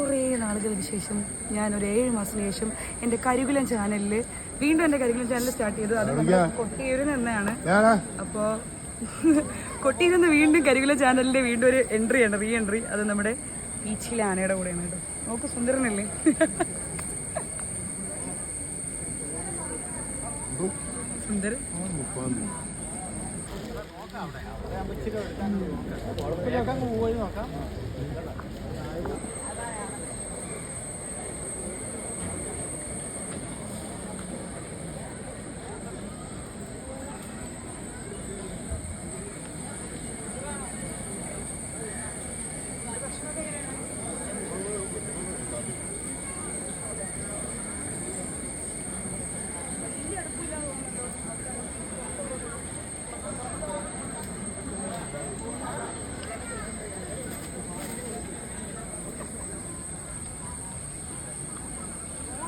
കുറേ നാളുകൾക്ക് ശേഷം ഞാനൊരു 7 മാസത്തിന് ശേഷം എൻ്റെ കരികുലം ചാനലിൽ വീണ്ടും എൻ്റെ കരികുലം ചാനൽ സ്റ്റാർട്ട് ചെയ്തു. അത് നമ്മുടെ കൊട്ടിയൂരിൽ നിന്നാണ്. അപ്പോൾ കൊട്ടിയൂരിൽ നിന്ന് വീണ്ടും കരികുലം ചാനലിൻ്റെ വീണ്ടും ഒരു എൻട്രിയാണ്, റീ എൻട്രി. അത് നമ്മുടെ ബീച്ചിലെ ആനയുടെ കൂടെയാണ് കേട്ടോ. നോക്ക് സുന്ദരനല്ലേ? സുന്ദരൻ.